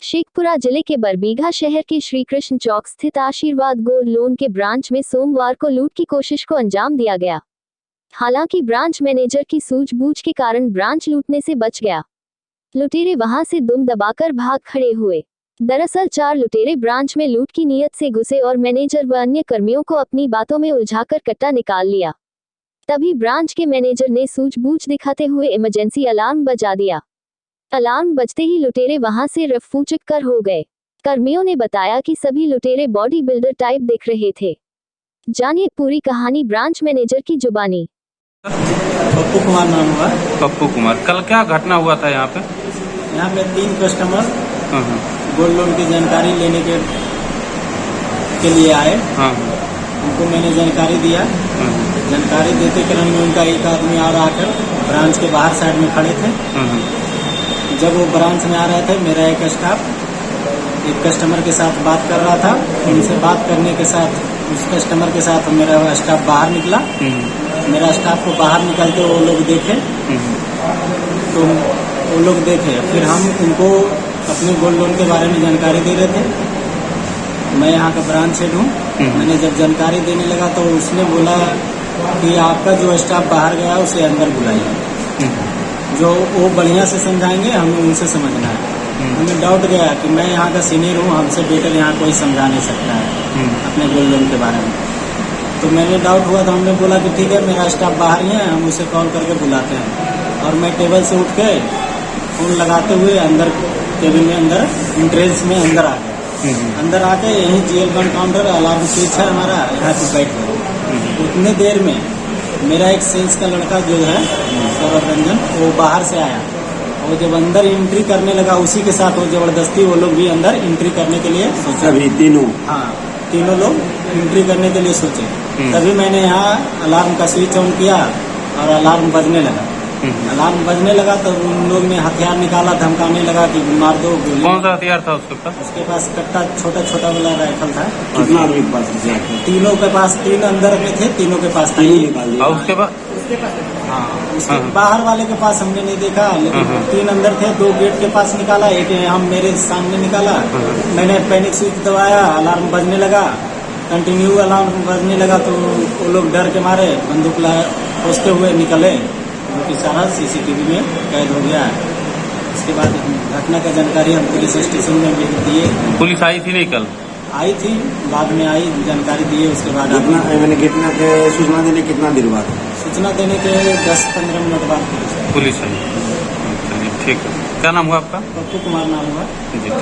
शेखपुरा जिले के बरबीघा शहर के श्री कृष्ण चौक स्थित आशीर्वाद गोल्ड लोन के ब्रांच में सोमवार को लूट की कोशिश को अंजाम दिया गया। हालांकि ब्रांच मैनेजर की सूझबूझ के कारण ब्रांच लूटने से बच गया। लुटेरे वहां से दुम दबाकर भाग खड़े हुए। दरअसल 4 लुटेरे ब्रांच में लूट की नीयत से घुसे और मैनेजर व अन्य कर्मियों को अपनी बातों में उलझाकर कट्टा निकाल लिया। तभी ब्रांच के मैनेजर ने सूझबूझ दिखाते हुए इमरजेंसी अलार्म बजा दिया। अलार्म बजते ही लुटेरे वहां से रफूचक कर हो गए। कर्मियों ने बताया कि सभी लुटेरे बॉडी बिल्डर टाइप दिख रहे थे। जानिए पूरी कहानी ब्रांच मैनेजर की जुबानी। पप्पू कुमार नाम हुआ। पप्पू कुमार, कल क्या घटना हुआ था यहाँ पे? यहाँ पे 3 कस्टमर गोल्ड लोन की जानकारी लेने के लिए आए। उनको मैंने जानकारी दिया। जानकारी देते क्रम में उनका एक आदमी और आकर ब्रांच के बाहर साइड में खड़े थे। जब वो ब्रांच में आ रहे थे, मेरा एक स्टाफ एक कस्टमर के साथ बात कर रहा था। उनसे बात करने के साथ उस कस्टमर के साथ मेरा स्टाफ बाहर निकला। मेरा स्टाफ को बाहर निकलते वो लोग देखे, तो वो लोग देखे। फिर हम उनको अपने गोल्ड लोन के बारे में जानकारी दे रहे थे। मैं यहाँ का ब्रांच हेड हूँ। मैंने जब जानकारी देने लगा तो उसने बोला कि आपका जो स्टाफ बाहर गया उसे अंदर बुलाइए, जो वो बढ़िया से समझाएंगे, हमें उनसे समझना है। हमें डाउट गया कि मैं यहाँ का सीनियर हूँ, हमसे बेटर यहाँ कोई समझा नहीं सकता है अपने गोल्ड लोन के बारे में। तो मैंने डाउट हुआ तो हमने बोला कि ठीक है, मेरा स्टाफ बाहर ही है, हम उसे कॉल करके बुलाते हैं। और मैं टेबल से उठ के फोन लगाते हुए अंदर केबिन में अंदर एंट्रेंस में अंदर आ गया। अंदर आके यही GL1 काउंटर अलार्म स्विच है हमारा, यहाँ पे बैठ गए। उतने देर में मेरा एक सेल्स का लड़का जो है सौरभ रंजन, वो बाहर से आया। वो जब अंदर एंट्री करने लगा, उसी के साथ वो जबरदस्ती वो लोग भी अंदर एंट्री करने के लिए सोचा। तीनों लोग एंट्री करने के लिए सोचे। तभी मैंने यहाँ अलार्म का स्विच ऑन किया और अलार्म बजने लगा। अलार्म बजने लगा तो उन लोग ने हथियार निकाला, धमकाने लगा कि मार दो गोली। कौन सा हथियार था उसके पास? उसके पास कट्टा छोटा वाला राइफल था। कितना आदमी के पास? तीनों के पास, 3 अंदर में थे, तीनों के पास था। उसके पास उसके बाहर वाले के पास हमने नहीं देखा, लेकिन 3 अंदर थे। 2 गेट के पास निकाला, एक हम मेरे सामने निकाला। मैंने पैनिक स्विच दबाया, अलार्म बजने लगा, कंटिन्यू अलार्म बजने लगा। तो वो लोग डर के मारे बंदूक खोजते हुए निकले, जो कि सारा CCTV में कैद हो गया है। इसके बाद घटना का जानकारी हम पुलिस स्टेशन में भी दिए। पुलिस आई थी नहीं? कल आई थी, बाद में आई, जानकारी दिए। उसके बाद मैंने घटना के सूचना देने कितना देर बाद? सूचना देने के 10-15 मिनट बाद पुलिस आई। ठीक है, क्या नाम हुआ आपका? पप्पू कुमार नाम हुआ। जी ठीक।